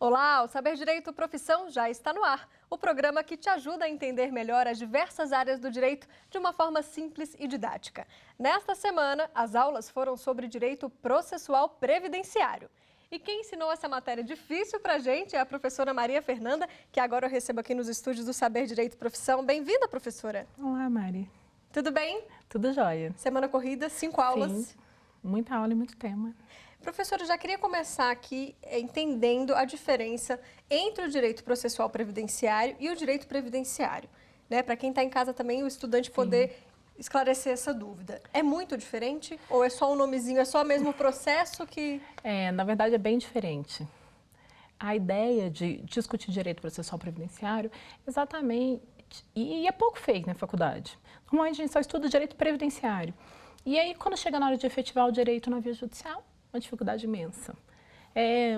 Olá, o Saber Direito Profissão já está no ar. O programa que te ajuda a entender melhor as diversas áreas do direito de uma forma simples e didática. Nesta semana, as aulas foram sobre direito processual previdenciário. E quem ensinou essa matéria difícil pra gente é a professora Maria Fernanda, que agora eu recebo aqui nos estúdios do Saber Direito Profissão. Bem-vinda, professora. Olá, Mari. Tudo bem? Tudo jóia. Semana corrida, 5 aulas. Sim, muita aula e muito tema. Professora, eu já queria começar aqui entendendo a diferença entre o direito processual previdenciário e o direito previdenciário, né? Para quem está em casa também, o estudante poder esclarecer essa dúvida. É muito diferente ou é só um nomezinho, é só o mesmo processo que... Na verdade é bem diferente. A ideia de discutir direito processual previdenciário, exatamente, e é pouco feito na faculdade. Normalmente a gente só estuda direito previdenciário. E aí, quando chega na hora de efetivar o direito na via judicial, uma dificuldade imensa.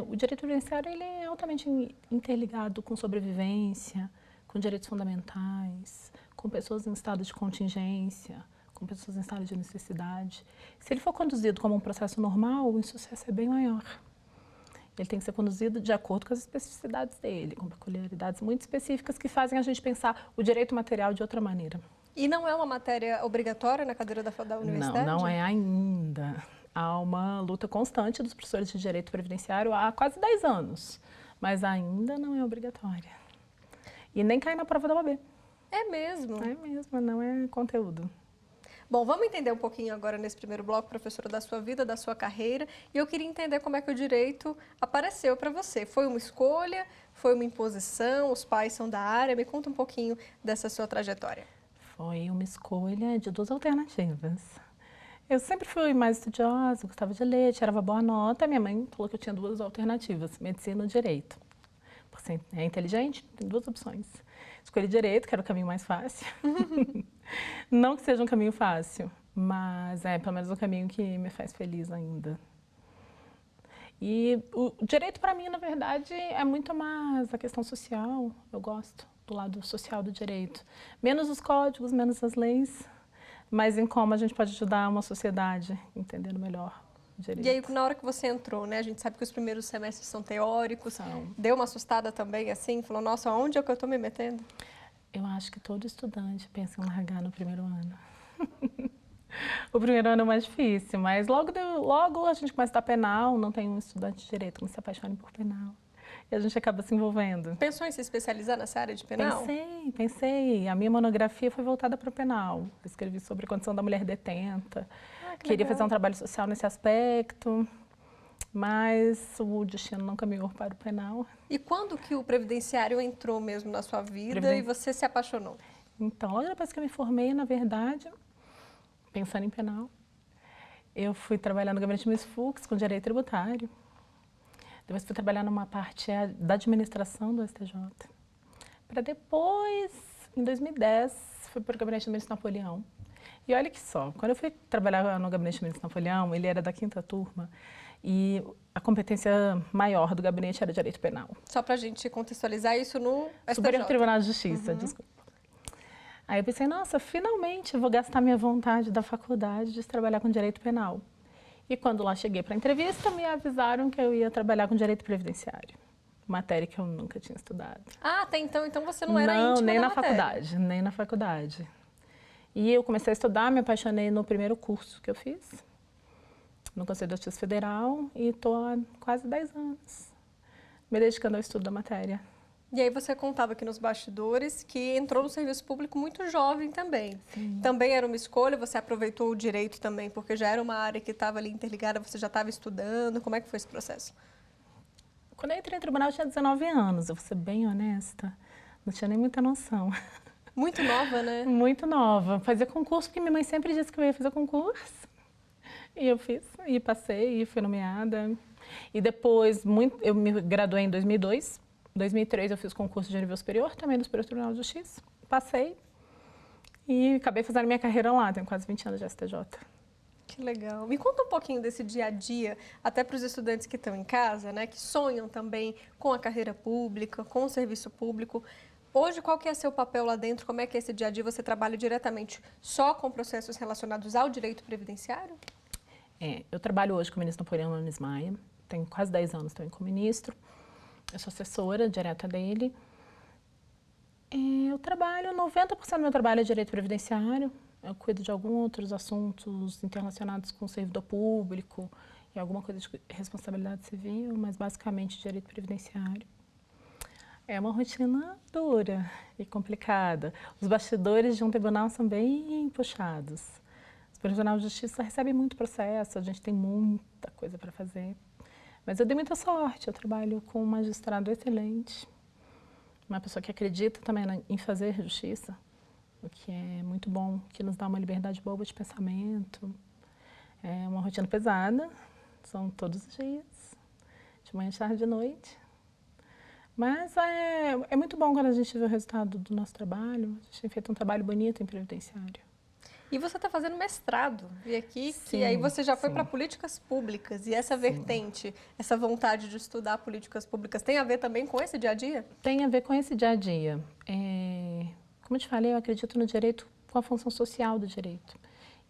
O direito previdenciário ele é altamente interligado com sobrevivência, com direitos fundamentais, com pessoas em estado de contingência, com pessoas em estado de necessidade. Se ele for conduzido como um processo normal, o insucesso é bem maior. Ele tem que ser conduzido de acordo com as especificidades dele, com peculiaridades muito específicas que fazem a gente pensar o direito material de outra maneira. E não é uma matéria obrigatória na cadeira da universidade? Não é ainda. Há uma luta constante dos professores de direito previdenciário há quase 10 anos, mas ainda não é obrigatória. E nem cai na prova da OAB. É mesmo? É mesmo, não é conteúdo. Bom, vamos entender um pouquinho agora nesse primeiro bloco, professora, da sua vida, da sua carreira. E eu queria entender como é que o direito apareceu para você. Foi uma escolha? Foi uma imposição? Os pais são da área? Me conta um pouquinho dessa sua trajetória. Foi uma escolha de duas alternativas. Eu sempre fui mais estudiosa, gostava de ler, tirava boa nota. Minha mãe falou que eu tinha duas alternativas, medicina ou direito. Você é inteligente? Tem duas opções. Escolhi direito, que era o caminho mais fácil. Não que seja um caminho fácil, mas é pelo menos um caminho que me faz feliz ainda. E o direito para mim, na verdade, é muito mais a questão social. Eu gosto do lado social do direito. Menos os códigos, menos as leis, mas em como a gente pode ajudar uma sociedade entendendo melhor o direito. E aí, na hora que você entrou, né? A gente sabe que os primeiros semestres são teóricos. Deu uma assustada também, assim? Falou, nossa, onde é que eu estou me metendo? Eu acho que todo estudante pensa em largar no primeiro ano. O primeiro ano é mais difícil, mas logo a gente começa a dar penal, não tem um estudante de direito que se apaixone por penal. E a gente acaba se envolvendo. Pensou em se especializar nessa área de penal? Pensei. A minha monografia foi voltada para o penal. Eu escrevi sobre a condição da mulher detenta. Queria fazer um trabalho social nesse aspecto, mas o destino não caminhou para o penal. E quando que o previdenciário entrou mesmo na sua vida e você se apaixonou? Então, logo depois que eu me formei, na verdade, pensando em penal, eu fui trabalhar no gabinete Miss Fux com direito tributário. Depois fui trabalhar numa parte da administração do STJ. Para depois, em 2010, fui para o gabinete do ministro Napoleão. E olha que só, quando eu fui trabalhar no gabinete do ministro Napoleão, ele era da 5ª turma e a competência maior do gabinete era direito penal. Só para a gente contextualizar isso no STJ. Superior Tribunal de Justiça, desculpa. Aí eu pensei, nossa, finalmente eu vou gastar minha vontade da faculdade de trabalhar com direito penal. E quando lá cheguei para a entrevista, me avisaram que eu ia trabalhar com direito previdenciário. Matéria que eu nunca tinha estudado. Ah, até então você não era íntima nem da na matéria. faculdade, nem na faculdade. E eu comecei a estudar, me apaixonei no primeiro curso que eu fiz, no Conselho de Justiça Federal, e estou há quase 10 anos me dedicando ao estudo da matéria. E aí você contava aqui nos bastidores que entrou no serviço público muito jovem também. Sim. Também era uma escolha, você aproveitou o direito também, porque já era uma área que estava ali interligada, você já estava estudando. Como é que foi esse processo? Quando eu entrei no tribunal eu tinha 19 anos, eu vou ser bem honesta, não tinha nem muita noção. Muito nova, né? Muito nova. Fazia concurso, porque minha mãe sempre disse que eu ia fazer concurso. E eu fiz, e passei, e fui nomeada. E depois, eu me graduei em 2002. Em 2003 eu fiz concurso de nível superior, também do Superior Tribunal de Justiça. Passei e acabei fazendo minha carreira lá, tenho quase 20 anos de STJ. Que legal. Me conta um pouquinho desse dia a dia, até para os estudantes que estão em casa, né, que sonham também com a carreira pública, com o serviço público. Hoje, qual que é seu papel lá dentro? Como é que é esse dia a dia? Você trabalha diretamente só com processos relacionados ao direito previdenciário? Eu trabalho hoje com o ministro Napoleão Nunes Maia, tenho quase 10 anos também como ministro. eu sou assessora direta dele. Eu trabalho, 90% do meu trabalho é direito previdenciário. Eu cuido de alguns outros assuntos interrelacionados com o servidor público e alguma coisa de responsabilidade civil, mas basicamente direito previdenciário. É uma rotina dura e complicada. Os bastidores de um tribunal são bem puxados. Os profissionais de justiça recebem muito processo, a gente tem muita coisa para fazer. Mas eu dei muita sorte, eu trabalho com um magistrado excelente, uma pessoa que acredita também em fazer justiça, o que é muito bom, que nos dá uma liberdade boa de pensamento. É uma rotina pesada, são todos os dias, de manhã, de tarde, de noite. Mas é muito bom quando a gente vê o resultado do nosso trabalho. A gente tem feito um trabalho bonito em previdenciário. E você está fazendo mestrado, vi aqui, Sim, que aí você já foi sim. para políticas públicas. E essa vertente, essa vontade de estudar políticas públicas, tem a ver também com esse dia a dia? Tem a ver com esse dia a dia. Como eu te falei, eu acredito no direito com a função social do direito.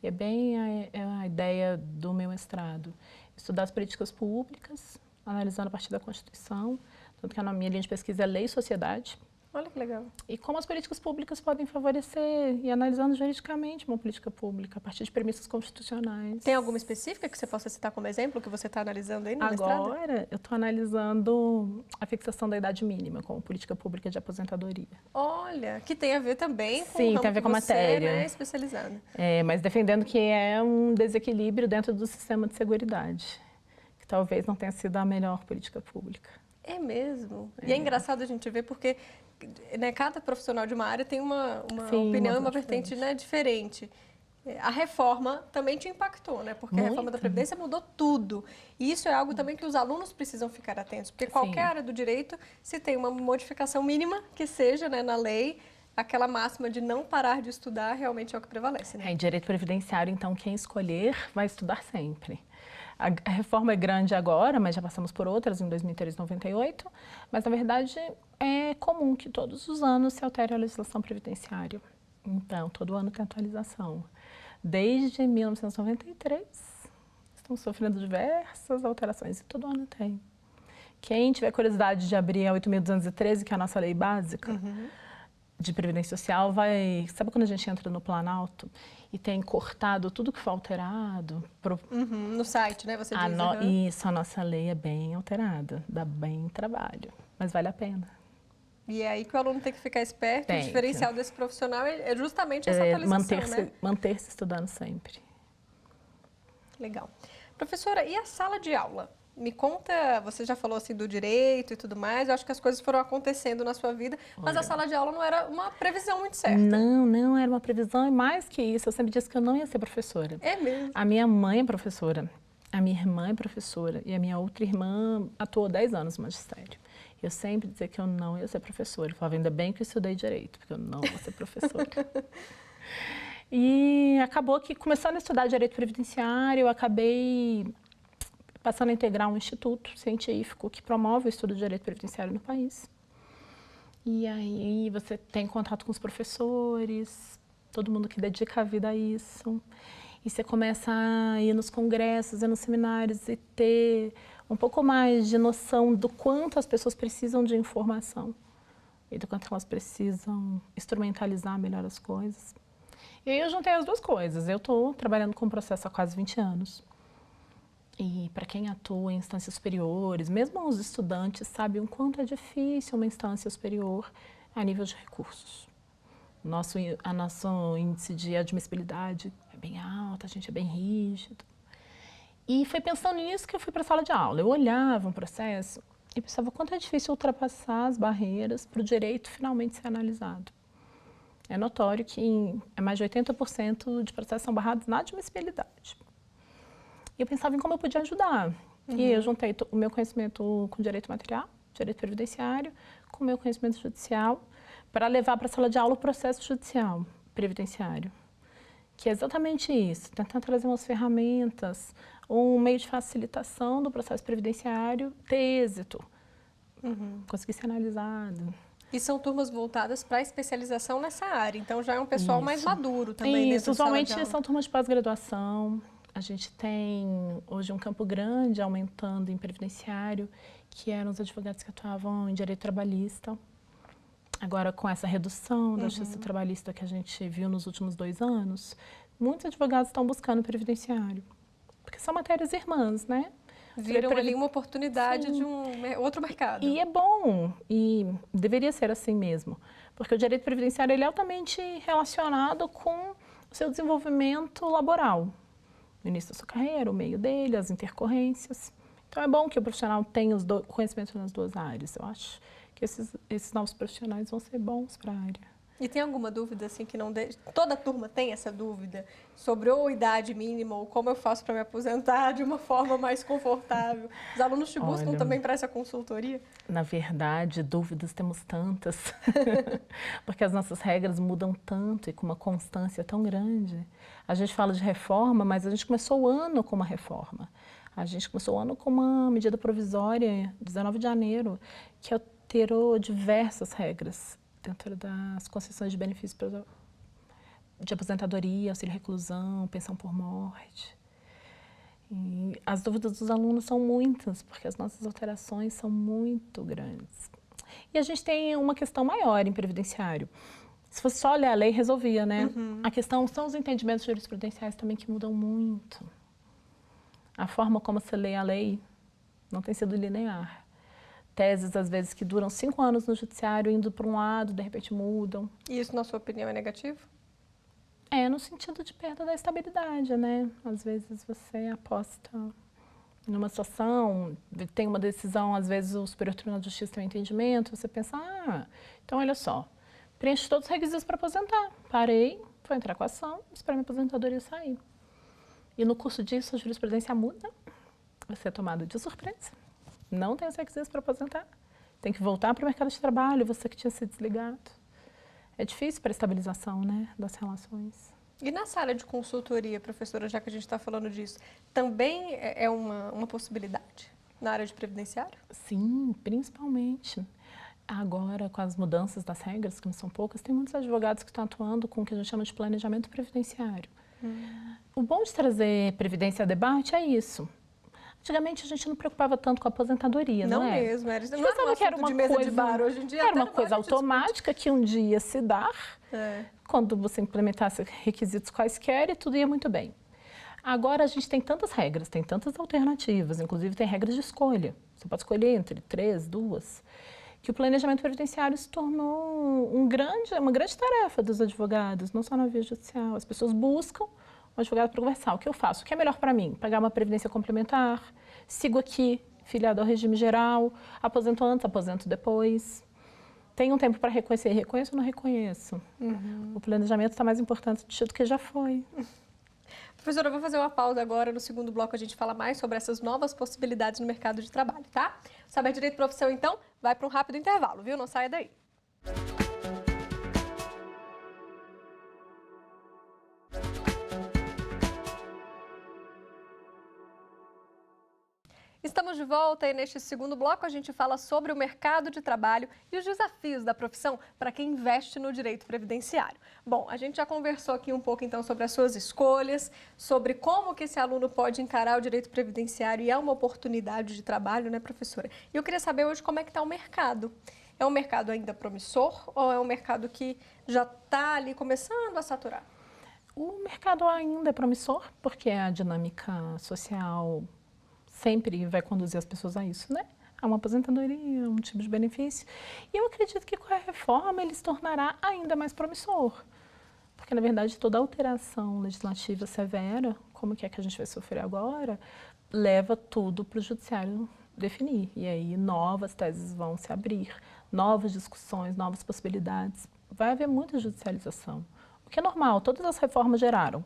E é bem a ideia do meu mestrado. Estudar as políticas públicas, analisando a partir da Constituição, tanto que a minha linha de pesquisa é Lei e Sociedade. Olha que legal. E como as políticas públicas podem favorecer e analisando juridicamente uma política pública a partir de premissas constitucionais. Tem alguma específica que você possa citar como exemplo que você está analisando aí no mestrado? Agora, eu estou analisando a fixação da idade mínima como política pública de aposentadoria. Olha, que tem a ver também com Sim, o ramo tem a ver que com a você, matéria. né, é especializada. Mas defendendo que é um desequilíbrio dentro do sistema de seguridade, que talvez não tenha sido a melhor política pública. É mesmo. E é engraçado a gente ver porque, né, cada profissional de uma área tem uma Sim, opinião e uma uma vertente, né, diferente. A reforma também te impactou, né? Porque a reforma da Previdência mudou tudo. E isso é algo também que os alunos precisam ficar atentos. Porque qualquer área do direito, se tem uma modificação mínima que seja, né, na lei, aquela máxima de não parar de estudar realmente é o que prevalece, né? Em direito previdenciário, então, quem escolher vai estudar sempre. A reforma é grande agora, mas já passamos por outras em 2003 e 98. Mas, na verdade, é comum que todos os anos se altere a legislação previdenciária. Então, todo ano tem atualização. Desde 1993, estamos sofrendo diversas alterações e todo ano tem. Quem tiver curiosidade de abrir a 8.213, que é a nossa lei básica de Previdência Social, vai... Sabe quando a gente entra no Planalto e tem cortado tudo que foi alterado? No site, né? Você diz. Isso, a nossa lei é bem alterada, dá bem trabalho, mas vale a pena. E é aí que o aluno tem que ficar esperto. O diferencial desse profissional é justamente essa atualização, né? Manter-se estudando sempre. Legal. Professora, e a sala de aula? Me conta, você já falou assim do direito e tudo mais, eu acho que as coisas foram acontecendo na sua vida, mas a sala de aula não era uma previsão muito certa. Não era uma previsão, e mais que isso, eu sempre disse que eu não ia ser professora. É mesmo? A minha mãe é professora, a minha irmã é professora e a minha outra irmã atuou 10 anos no magistério. Eu sempre dizia que eu não ia ser professora. Eu falava, ainda bem que eu estudei direito, porque eu não vou ser professora. E acabou que, começando a estudar direito previdenciário, eu acabei passando a integrar um instituto científico que promove o estudo de direito previdenciário no país. E aí você tem contato com os professores, todo mundo que dedica a vida a isso. E você começa a ir nos congressos, ir nos seminários e ter um pouco mais de noção do quanto as pessoas precisam de informação e do quanto elas precisam instrumentalizar melhor as coisas. E aí eu juntei as duas coisas. Eu estou trabalhando com o processo há quase 20 anos. E para quem atua em instâncias superiores, mesmo os estudantes sabem o quanto é difícil uma instância superior a nível de recursos. Nosso índice de admissibilidade é bem alto, a gente é bem rígido. E foi pensando nisso que eu fui para a sala de aula. Eu olhava um processo e pensava o quanto é difícil ultrapassar as barreiras para o direito finalmente ser analisado. É notório que mais de 80% de processos são barrados na admissibilidade. E eu pensava em como eu podia ajudar. E eu juntei o meu conhecimento com direito material, direito previdenciário, com o meu conhecimento judicial, para levar para a sala de aula o processo judicial previdenciário. Que é exatamente isso, tentar trazer umas ferramentas, um meio de facilitação do processo previdenciário ter êxito, conseguir ser analisado. E são turmas voltadas para a especialização nessa área, então já é um pessoal mais maduro também. Isso, usualmente são turmas de pós-graduação. A gente tem hoje um campo grande aumentando em previdenciário, que eram os advogados que atuavam em direito trabalhista. Agora, com essa redução da justiça trabalhista que a gente viu nos últimos 2 anos, muitos advogados estão buscando previdenciário, porque são matérias irmãs, né? Viram ali uma oportunidade Sim. de um outro mercado. E é bom, e deveria ser assim mesmo, porque o direito previdenciário ele é altamente relacionado com o seu desenvolvimento laboral. No início da sua carreira, o meio dele, as intercorrências. Então é bom que o profissional tenha o conhecimento nas 2 áreas. Eu acho que esses novos profissionais vão ser bons para a área. E tem alguma dúvida, assim, que não deixa? Toda turma tem essa dúvida sobre ou idade mínima ou como eu faço para me aposentar de uma forma mais confortável. Os alunos te buscam Olha, também para essa consultoria? Na verdade, dúvidas temos tantas, porque as nossas regras mudam tanto e com uma constância tão grande. A gente fala de reforma, mas a gente começou o ano com uma reforma. A gente começou o ano com uma medida provisória, 19 de janeiro, que alterou diversas regras dentro das concessões de benefícios de aposentadoria, auxílio reclusão, pensão por morte. E as dúvidas dos alunos são muitas, porque as nossas alterações são muito grandes. E a gente tem uma questão maior em previdenciário. Se fosse só olhar a lei, resolvia, né? A questão são os entendimentos jurisprudenciais também que mudam muito. A forma como se lê a lei não tem sido linear. Teses, às vezes, que duram 5 anos no judiciário, indo para um lado, de repente mudam. E isso, na sua opinião, é negativo? É, no sentido de perda da estabilidade, né? Às vezes você aposta numa situação, tem uma decisão, às vezes o Superior Tribunal de Justiça tem um entendimento, você pensa, então olha só, preenche todos os requisitos para aposentar. Parei, vou entrar com a ação, esperar minha aposentadoria sair. E no curso disso, a jurisprudência muda, você é tomado de surpresa, não tem os requisitos para aposentar, tem que voltar para o mercado de trabalho, você que tinha se desligado. É difícil para a estabilização, né, das relações. E nessa área de consultoria, professora, já que a gente está falando disso, também é uma possibilidade na área de previdenciário? Sim, principalmente. Agora, com as mudanças das regras, que não são poucas, tem muitos advogados que estão atuando com o que a gente chama de planejamento previdenciário. O bom de trazer previdência a debate é isso. Antigamente a gente não preocupava tanto com a aposentadoria, não é? Mesmo, era, não pensava era um que era assunto uma de mesa coisa, de bar. Hoje em dia era até uma no coisa bar a gente automática que um dia ia se dar, quando você implementasse requisitos quaisquer e tudo ia muito bem. Agora a gente tem tantas regras, tem tantas alternativas, inclusive tem regras de escolha. Você pode escolher entre 3, 2, que o planejamento previdenciário se tornou uma grande tarefa dos advogados, não só na via judicial. As pessoas buscam um advogado para conversar. O que eu faço? O que é melhor para mim? Pagar uma previdência complementar? Sigo aqui, filiado ao regime geral? Aposento antes, aposento depois? Tenho um tempo para reconhecer? Reconheço ou não reconheço? O planejamento está mais importante do que já foi. Professora, eu vou fazer uma pausa agora. No segundo bloco a gente fala mais sobre essas novas possibilidades no mercado de trabalho, tá? Saber Direito e Profissão, então, vai para um rápido intervalo, viu? Não saia daí. Estamos de volta e neste segundo bloco a gente fala sobre o mercado de trabalho e os desafios da profissão para quem investe no direito previdenciário. Bom, a gente já conversou aqui um pouco então sobre as suas escolhas, sobre como que esse aluno pode encarar o direito previdenciário e é uma oportunidade de trabalho, né, professora? E eu queria saber hoje como é que está o mercado. É um mercado ainda promissor ou é um mercado que já está ali começando a saturar? O mercado ainda é promissor, porque a dinâmica social sempre vai conduzir as pessoas a isso, né? A uma aposentadoria, um tipo de benefício. E eu acredito que com a reforma ele se tornará ainda mais promissor. Porque, na verdade, toda alteração legislativa severa, como que é que a gente vai sofrer agora, leva tudo para o judiciário definir. E aí novas teses vão se abrir, novas discussões, novas possibilidades. Vai haver muita judicialização, o que é normal, todas as reformas geraram.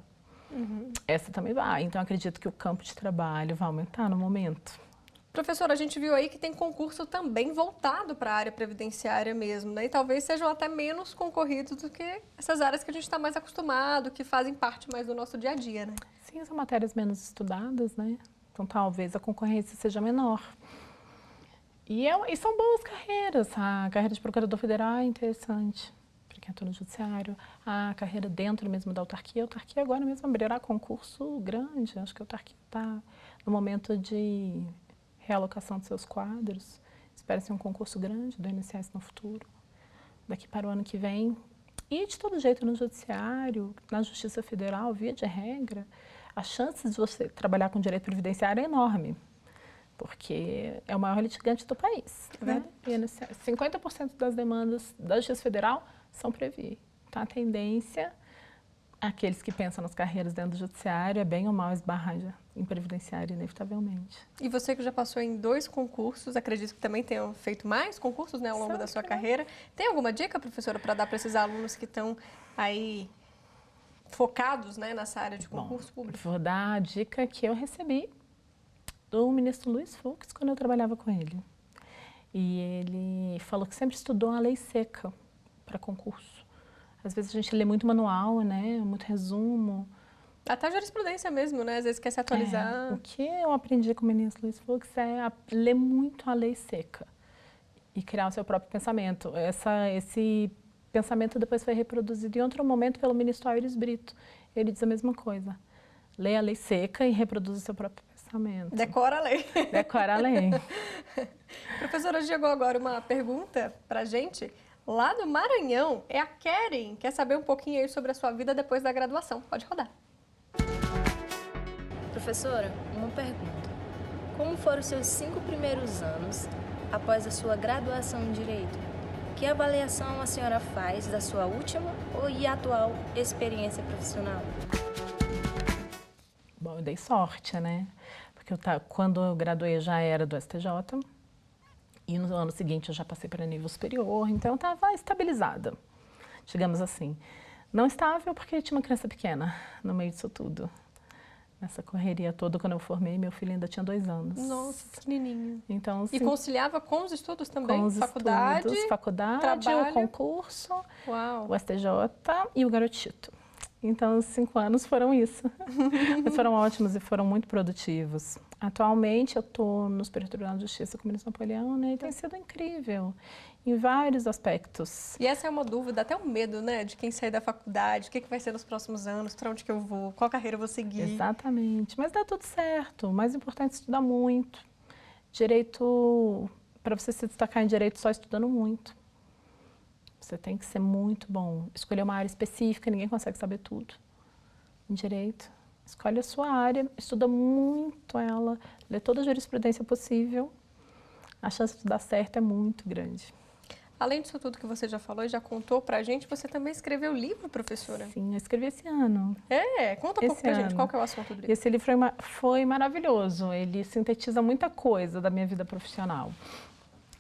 Essa também vai, então acredito que o campo de trabalho vai aumentar no momento. Professora, a gente viu aí que tem concurso também voltado para a área previdenciária mesmo, né? E talvez sejam até menos concorridos do que essas áreas que a gente está mais acostumado, que fazem parte mais do nosso dia a dia, né? Sim, são matérias menos estudadas, né? Então talvez a concorrência seja menor. E são boas carreiras, a carreira de procurador federal é interessante. Quem atua no judiciário, a carreira dentro mesmo da autarquia. A autarquia agora mesmo abrirá concurso grande. Acho que a autarquia está no momento de realocação de seus quadros. Espera-se um concurso grande do INSS no futuro, daqui para o ano que vem. E, de todo jeito, no Judiciário, na Justiça Federal, via de regra, as chances de você trabalhar com direito previdenciário é enorme, porque é o maior litigante do país. Né? INSS, 50% das demandas da Justiça Federal são Previ. Então, a tendência, aqueles que pensam nas carreiras dentro do Judiciário, é bem ou mal esbarrar em previdenciário, inevitavelmente. E você que já passou em 2 concursos, acredito que também tenham feito mais concursos, né, ao longo da sua carreira. Tem alguma dica, professora, para dar para esses alunos que estão aí focados, né, nessa área de concurso público? Vou dar a dica que eu recebi do ministro Luiz Fux quando eu trabalhava com ele. E ele falou que sempre estudou a lei seca para concurso. Às vezes a gente lê muito manual, né, muito resumo. Até a jurisprudência mesmo, né? Às vezes quer se atualizar. O que eu aprendi com o ministro Luiz Fux é ler muito a lei seca e criar o seu próprio pensamento. Esse pensamento depois foi reproduzido em outro momento pelo ministro Aires Brito. Ele diz a mesma coisa. Lê a lei seca e reproduz o seu próprio pensamento. Decora a lei. Decora a lei. Professora, chegou agora uma pergunta para a gente. Lá do Maranhão, é a Keren. Quer saber um pouquinho aí sobre a sua vida depois da graduação. Pode rodar. Professora, uma pergunta. Como foram os seus 5 primeiros anos após a sua graduação em Direito? Que avaliação a senhora faz da sua última e atual experiência profissional? Bom, eu dei sorte, né? Porque quando eu graduei já era do STJ e no ano seguinte eu já passei para nível superior, então eu estava estabilizada, digamos assim. Não estável porque tinha uma criança pequena no meio disso tudo. Nessa correria toda, quando eu formei, meu filho ainda tinha 2 anos. Nossa, pequenininho. Então, e conciliava com os estudos também? Com os estudos, faculdade, trabalho. o concurso, Uau. o STJ e o garotito. Então, os 5 anos foram isso. Mas foram ótimos e foram muito produtivos. Atualmente, eu estou no Superior Tribunal de Justiça com o ministro Napoleão, né? E tem sido incrível, em vários aspectos. E essa é uma dúvida, até um medo, né? De quem sair da faculdade, o que vai ser nos próximos anos, para onde que eu vou, qual carreira eu vou seguir. Exatamente, mas dá tudo certo. O mais importante é estudar muito. Direito, para você se destacar em direito, só estudando muito. Você tem que ser muito bom. Escolher uma área específica, ninguém consegue saber tudo. Em direito, escolhe a sua área, estuda muito ela, lê toda a jurisprudência possível. A chance de dar certo é muito grande. Além disso tudo que você já falou e já contou pra gente, você também escreveu livro, professora? Sim, eu escrevi esse ano. Conta um pouco pra gente, qual que é o assunto do livro? Esse livro foi maravilhoso, ele sintetiza muita coisa da minha vida profissional.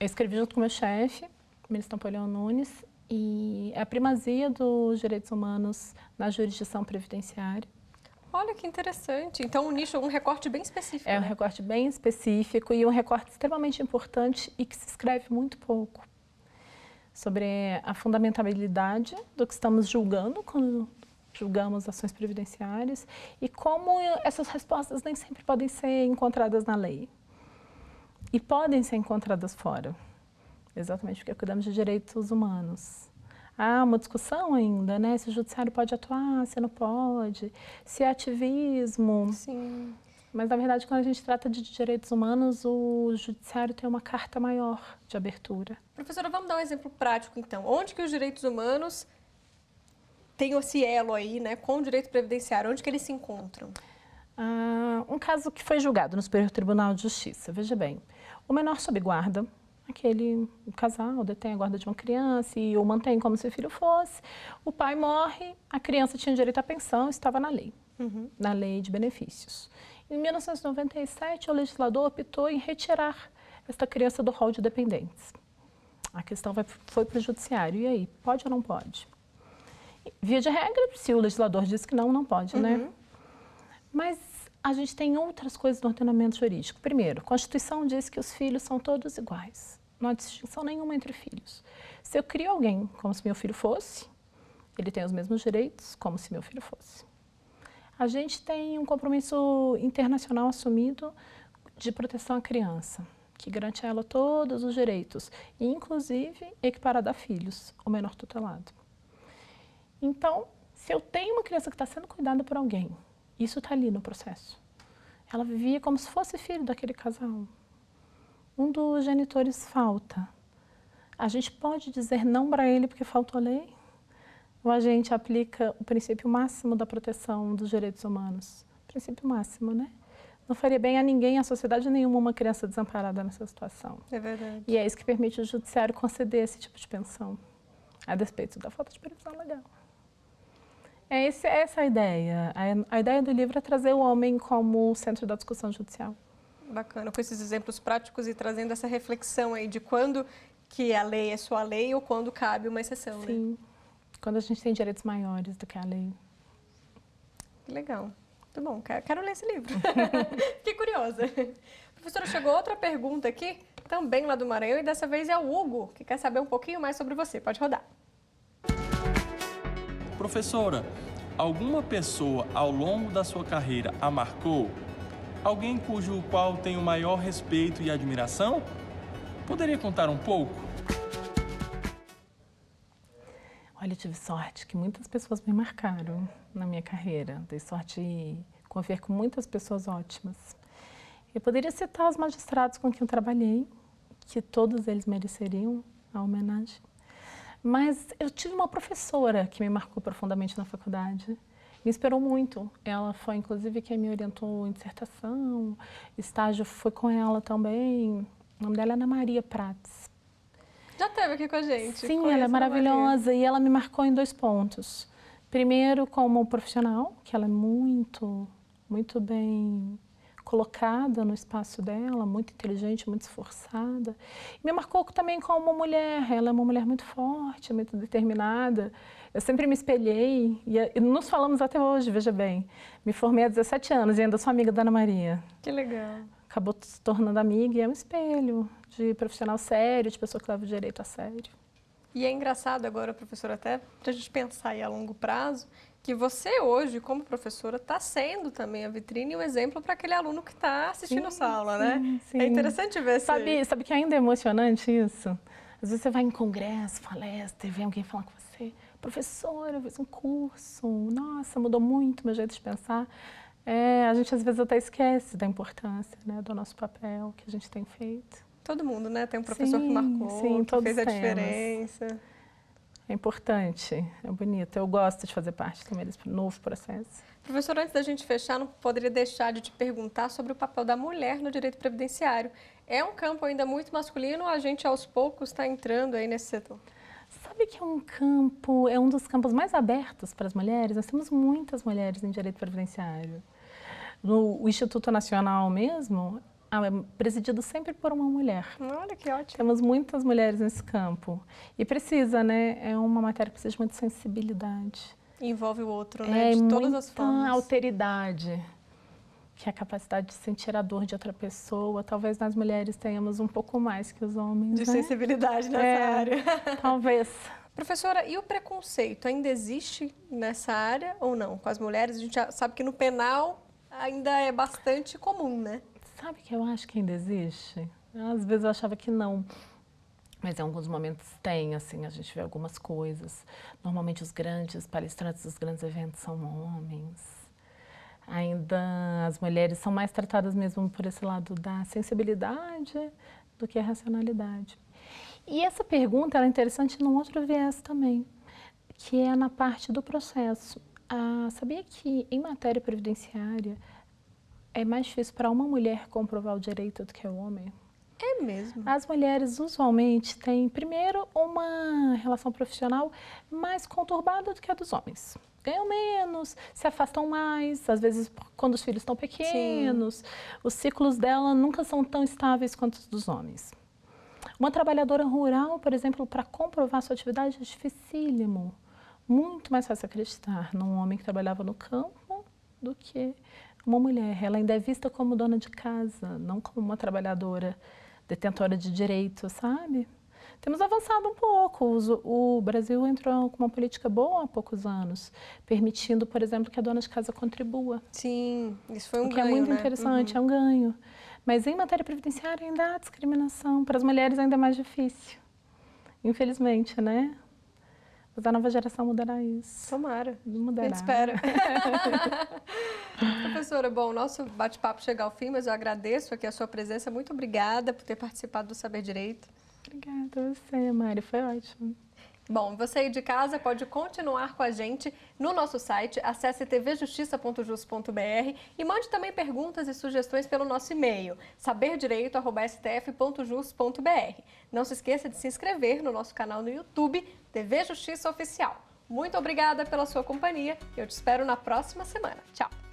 Eu escrevi junto com o meu chefe, o ministro Napoleão Nunes, e é a primazia dos direitos humanos na jurisdição previdenciária. Olha que interessante. Então, um recorte bem específico. É um né? recorte bem específico e um recorte extremamente importante e que se escreve muito pouco. Sobre a fundamentabilidade do que estamos julgando quando julgamos ações previdenciárias e como essas respostas nem sempre podem ser encontradas na lei. E podem ser encontradas fora. Exatamente porque cuidamos de direitos humanos. Há uma discussão ainda, né? Se o judiciário pode atuar, se não pode, se é ativismo. Sim. Mas, na verdade, quando a gente trata de direitos humanos, o judiciário tem uma carta maior de abertura. Professora, vamos dar um exemplo prático, então. Onde que os direitos humanos têm esse elo aí, né, com o direito previdenciário? Onde que eles se encontram? Um caso que foi julgado no Superior Tribunal de Justiça. Veja bem, o menor sob guarda, o casal detém a guarda de uma criança e o mantém como se o filho fosse. O pai morre, a criança tinha direito à pensão, estava na lei, na lei de benefícios. Em 1997, o legislador optou em retirar esta criança do rol de dependentes. A questão foi para o judiciário. E aí, pode ou não pode? Via de regra, se o legislador diz que não, não pode, né? Mas a gente tem outras coisas no ordenamento jurídico. Primeiro, a Constituição diz que os filhos são todos iguais. Não há distinção nenhuma entre filhos. Se eu crio alguém como se meu filho fosse, ele tem os mesmos direitos como se meu filho fosse. A gente tem um compromisso internacional assumido de proteção à criança, que garante a ela todos os direitos, inclusive equiparada a filhos, o menor tutelado. Então, se eu tenho uma criança que está sendo cuidada por alguém, isso está ali no processo. Ela vivia como se fosse filho daquele casal. um dos genitores falta. A gente pode dizer não para ele porque faltou a lei? Ou a gente aplica o princípio máximo da proteção dos direitos humanos? Princípio máximo, né? Não faria bem a ninguém, a sociedade nenhuma, uma criança desamparada nessa situação. É verdade. E é isso que permite o judiciário conceder esse tipo de pensão, a despeito da falta de previsão legal. Essa a ideia. A ideia do livro é trazer o homem como centro da discussão judicial. Bacana, com esses exemplos práticos e trazendo essa reflexão aí de quando que a lei é só a lei ou quando cabe uma exceção, né? Sim, quando a gente tem direitos maiores do que a lei. Legal, muito bom, quero ler esse livro. Fiquei curiosa. Professora, chegou outra pergunta aqui, também lá do Maranhão, e dessa vez é o Hugo, que quer saber um pouquinho mais sobre você. Pode rodar. Professora, alguma pessoa ao longo da sua carreira a marcou? Alguém cujo qual tem o maior respeito e admiração? Poderia contar um pouco? Olha, eu tive sorte que muitas pessoas me marcaram na minha carreira. Dei sorte de conviver com muitas pessoas ótimas. Eu poderia citar os magistrados com quem eu trabalhei, que todos eles mereceriam a homenagem. Mas eu tive uma professora que me marcou profundamente na faculdade. Me inspirou muito. Ela foi, inclusive, quem me orientou em dissertação. Estágio foi com ela também. O nome dela é Ana Maria Prates. Já esteve aqui com a gente. Sim, Conheço ela é a maravilhosa e ela me marcou em 2 pontos. Primeiro, como profissional, que ela é muito bem colocada no espaço dela, muito inteligente, muito esforçada. Me marcou também como mulher. Ela é uma mulher muito forte, muito determinada. Eu sempre me espelhei e nos falamos até hoje, veja bem. Me formei há 17 anos e ainda sou amiga da Ana Maria. Que legal. Acabou se tornando amiga e é um espelho de profissional sério, de pessoa que leva o direito a sério. E é engraçado agora, professora, até para a gente pensar aí a longo prazo, que você hoje, como professora, está sendo também a vitrine e o exemplo para aquele aluno que está assistindo essa aula, né? Sim. É interessante ver isso. Sabe que ainda é emocionante isso? Às vezes você vai em congresso, palestra, e vem alguém falar com você, professora, eu fiz um curso, nossa, mudou muito meu jeito de pensar. A gente às vezes até esquece da importância, né, do nosso papel que a gente tem feito. Todo mundo, né? Tem um professor que marcou, que fez a diferença. É importante, é bonito. Eu gosto de fazer parte também desse novo processo. Professor, antes da gente fechar, não poderia deixar de te perguntar sobre o papel da mulher no direito previdenciário. É um campo ainda muito masculino ou a gente aos poucos está entrando aí nesse setor? Sabe que é um dos campos mais abertos para as mulheres? Nós temos muitas mulheres em direito previdenciário. No Instituto Nacional mesmo, é presidido sempre por uma mulher. Olha que ótimo. Temos muitas mulheres nesse campo. E precisa, né? É uma matéria que precisa de muita sensibilidade. Envolve o outro, né? De todas as formas. Muita alteridade, que é a capacidade de sentir a dor de outra pessoa. Talvez nós mulheres tenhamos um pouco mais que os homens, de né? sensibilidade nessa área. Talvez. Professora, e o preconceito ainda existe nessa área ou não? Com as mulheres, a gente já sabe que no penal ainda é bastante comum, né? Sabe que eu acho que ainda existe? Às vezes eu achava que não, mas em alguns momentos tem, assim, a gente vê algumas coisas. Normalmente os grandes palestrantes dos grandes eventos são homens. Ainda as mulheres são mais tratadas mesmo por esse lado da sensibilidade do que a racionalidade. E essa pergunta ela é interessante num outro viés também, que é na parte do processo. Sabia que em matéria previdenciária é mais difícil para uma mulher comprovar o direito do que o homem? É mesmo? As mulheres usualmente têm, primeiro, uma relação profissional mais conturbada do que a dos homens. Ganham menos, se afastam mais, às vezes quando os filhos estão pequenos. Sim. Os ciclos dela nunca são tão estáveis quanto os dos homens. Uma trabalhadora rural, por exemplo, para comprovar sua atividade é dificílimo. Muito mais fácil acreditar num homem que trabalhava no campo do que uma mulher. Ela ainda é vista como dona de casa, não como uma trabalhadora detentora de direitos, sabe? Temos avançado um pouco. O Brasil entrou com uma política boa há poucos anos, permitindo, por exemplo, que a dona de casa contribua. Sim, isso foi um ganho, que é muito né? interessante, é um ganho. Mas em matéria previdenciária ainda há discriminação. Para as mulheres ainda é mais difícil, infelizmente, né? Mas a nova geração mudará isso. Tomara. Mudará. A gente espera. Professora, bom, o nosso bate-papo chega ao fim, mas eu agradeço aqui a sua presença. Muito obrigada por ter participado do Saber Direito. Obrigada a você, Mari. Foi ótimo. Bom, você aí de casa pode continuar com a gente no nosso site, acesse tvjustiça.jus.br e mande também perguntas e sugestões pelo nosso e-mail, saberdireito@stf.jus.br. Não se esqueça de se inscrever no nosso canal no YouTube, TV Justiça Oficial. Muito obrigada pela sua companhia e eu te espero na próxima semana. Tchau!